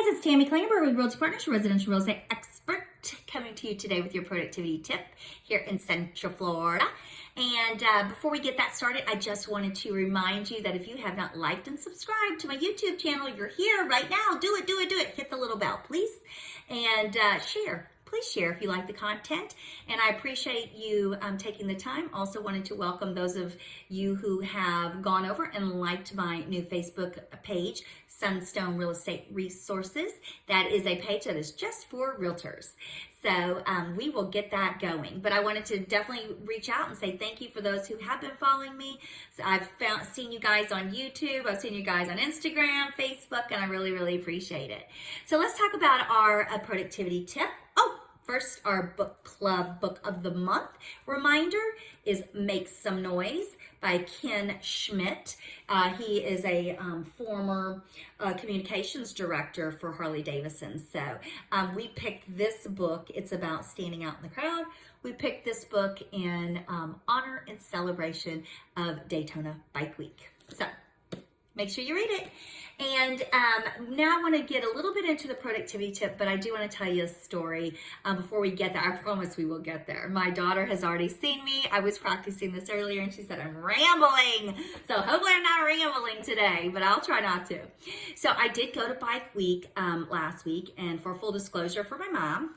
It's Tammy Klingenberg with Realty Partners, your residential real estate expert, coming to you today with your productivity tip here in Central Florida. And before we get that started, I just wanted to remind you that if you have not liked and subscribed to my YouTube channel, you're here right now. Do it. Hit the little bell, please. And share. Please share if you like the content. And I appreciate you taking the time. Also wanted to welcome those of you who have gone over and liked my new Facebook page, Sunstone Real Estate Resources. That is a page that is just for realtors. So we will get that going. But I wanted to definitely reach out and say thank you for those who have been following me. So I've seen you guys on YouTube. I've seen you guys on Instagram, Facebook, and I really appreciate it. So let's talk about our productivity tip. First, our book club book of the month reminder is Make Some Noise by Ken Schmidt. He is a former communications director for Harley-Davidson. So we picked this book. It's about standing out in the crowd. We picked this book in honor and celebration of Daytona Bike Week. So make sure you read it. And now I want to get a little bit into the productivity tip, but I do want to tell you a story before we get there. I promise we will get there. My daughter has already seen me. I was practicing this earlier and she said, I'm rambling. So hopefully I'm not rambling today, but I'll try not to. So I did go to Bike Week last week, and for full disclosure for my mom,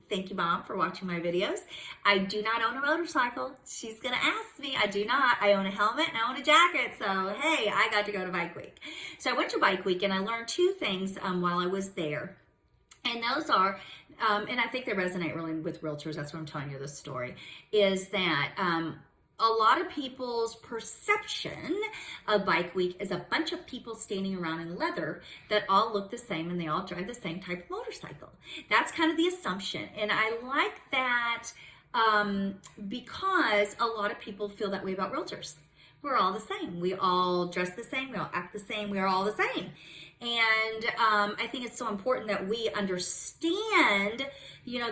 thank you, Mom, for watching my videos. I do not own a motorcycle. She's going to ask me. I do not. I own a helmet and I own a jacket. So, hey, I got to go to Bike Week. So I went to Bike Week and I learned two things while I was there. And those are, and I think they resonate really with realtors. That's why I'm telling you this story, is that a lot of people's perception of Bike Week is a bunch of people standing around in leather that all look the same and they all drive the same type of motorcycle. That's kind of the assumption. And I like that because a lot of people feel that way about realtors. We're all the same. We all dress the same. We all act the same. We are all the same. And I think it's so important that we understand,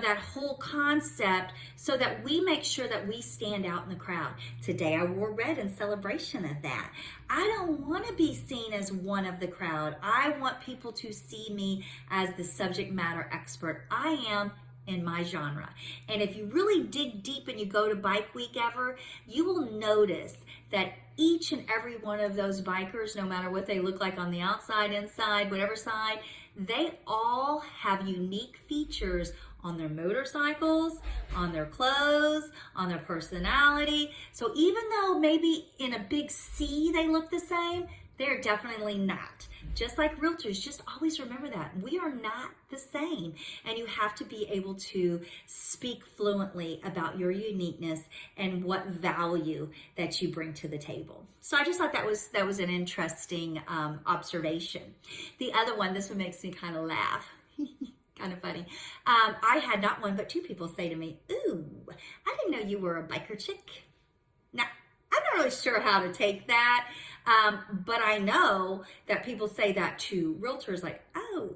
that whole concept so that we make sure that we stand out in the crowd. Today I wore red in celebration of that. I don't want to be seen as one of the crowd. I want people to see me as the subject matter expert I am in my genre. And if you really dig deep and you go to Bike Week ever, you will notice that each and every one of those bikers, no matter what they look like on the outside, inside, whatever side, they all have unique features on their motorcycles, on their clothes, on their personality. So even though maybe in a big sea they look the same, they're definitely not. Just like realtors, just always remember that. We are not the same. And you have to be able to speak fluently about your uniqueness and what value that you bring to the table. So I just thought that was an interesting observation. The other one, this one makes me kind of laugh. Kind of funny. I had not one but two people say to me, ooh, I didn't know you were a biker chick. Now, I'm not really sure how to take that, but I know that people say that to realtors like, oh,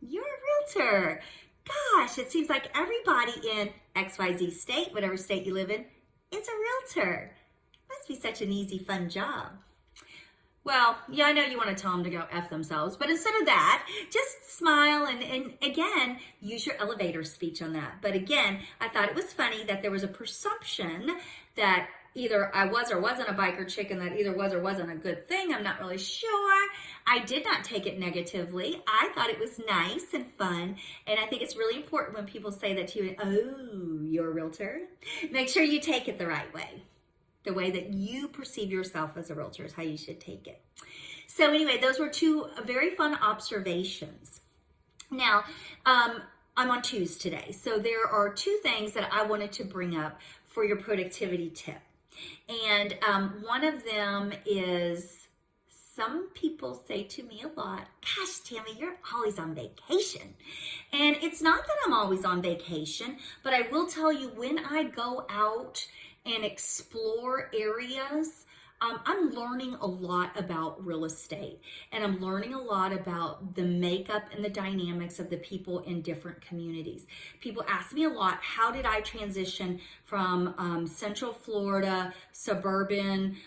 you're a realtor. Gosh, it seems like everybody in XYZ state, whatever state you live in, is a realtor. Must be such an easy, fun job. Well, yeah, I know you want to tell them to go F themselves, but instead of that, just smile and again, use your elevator speech on that. But again, I thought it was funny that there was a presumption that either I was or wasn't a biker chick and that either was or wasn't a good thing. I'm not really sure. I did not take it negatively. I thought it was nice and fun. And I think it's really important when people say that to you, oh, you're a realtor. Make sure you take it the right way. The way that you perceive yourself as a realtor is how you should take it. So anyway, those were two very fun observations. Now, I'm on twos today. So there are two things that I wanted to bring up for your productivity tip. And one of them is, some people say to me a lot, gosh, Tammy, you're always on vacation. And it's not that I'm always on vacation, but I will tell you, when I go out and explore areas, I'm learning a lot about real estate, and I'm learning a lot about the makeup and the dynamics of the people in different communities. People ask me a lot, how did I transition from Central Florida, suburban,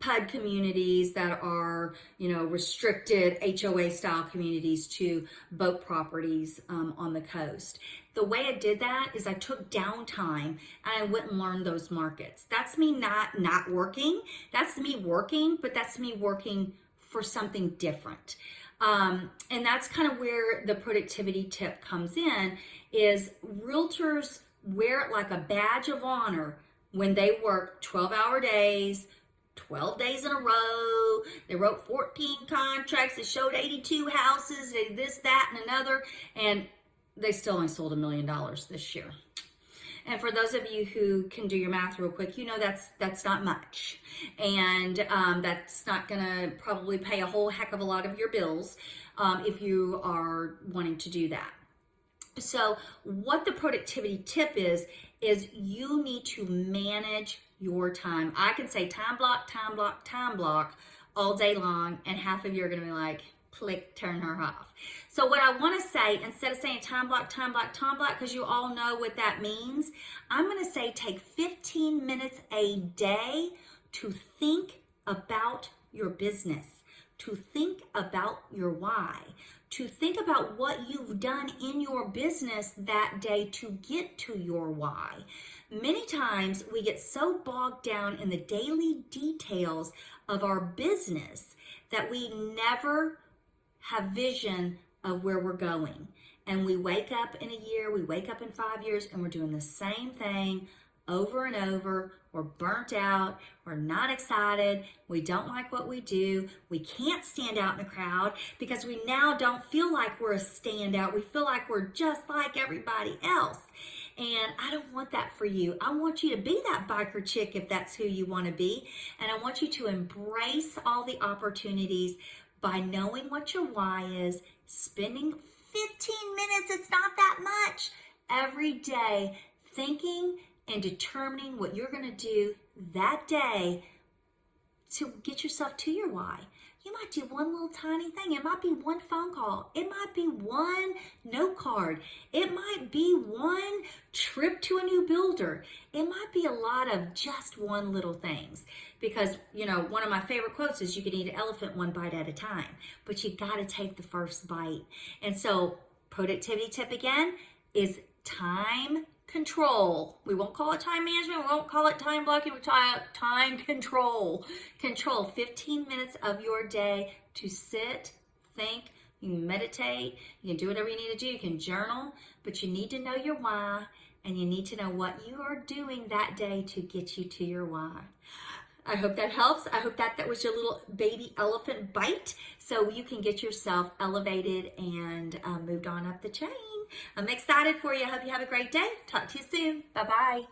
PUD communities that are, restricted HOA style communities to boat properties on the coast. The way I did that is I took downtime and I went and learned those markets. That's me not working. That's me working, but that's me working for something different. And that's kind of where the productivity tip comes in, is realtors wear it like a badge of honor when they work 12-hour days, 12 days in a row. They wrote 14 contracts. They showed 82 houses. They did this, that, and another. And they still only sold $1 million this year. And for those of you who can do your math real quick, that's not much. And that's not going to probably pay a whole heck of a lot of your bills if you are wanting to do that. So what the productivity tip is you need to manage your time. I can say time block, time block, time block all day long, and half of you are going to be like, click, turn her off. So what I want to say, instead of saying time block, time block, time block, because you all know what that means, I'm going to say take 15 minutes a day to think about your business, to think about your why, to think about what you've done in your business that day to get to your why. Many times we get so bogged down in the daily details of our business that we never have vision of where we're going. And we wake up in a year, we wake up in 5 years, and we're doing the same thing over and over. We're burnt out, we're not excited, we don't like what we do, we can't stand out in the crowd because we now don't feel like we're a standout. We feel like we're just like everybody else. And I don't want that for you. I want you to be that biker chick if that's who you want to be. And I want you to embrace all the opportunities by knowing what your why is, spending 15 minutes, it's not that much, every day thinking and determining what you're going to do that day to get yourself to your why. You might do one little tiny thing. It might be one phone call. It might be one note card. It might be one trip to a new builder. It might be a lot of just one little things. Because, one of my favorite quotes is you can eat an elephant one bite at a time, but you got to take the first bite. And so productivity tip again is time control. We won't call it time management. We won't call it time blocking. We call it time control. Control 15 minutes of your day to sit, think. You can meditate. You can do whatever you need to do. You can journal, but you need to know your why, and you need to know what you are doing that day to get you to your why. I hope that helps. I hope that was your little baby elephant bite so you can get yourself elevated and moved on up the chain. I'm excited for you. I hope you have a great day. Talk to you soon. Bye-bye.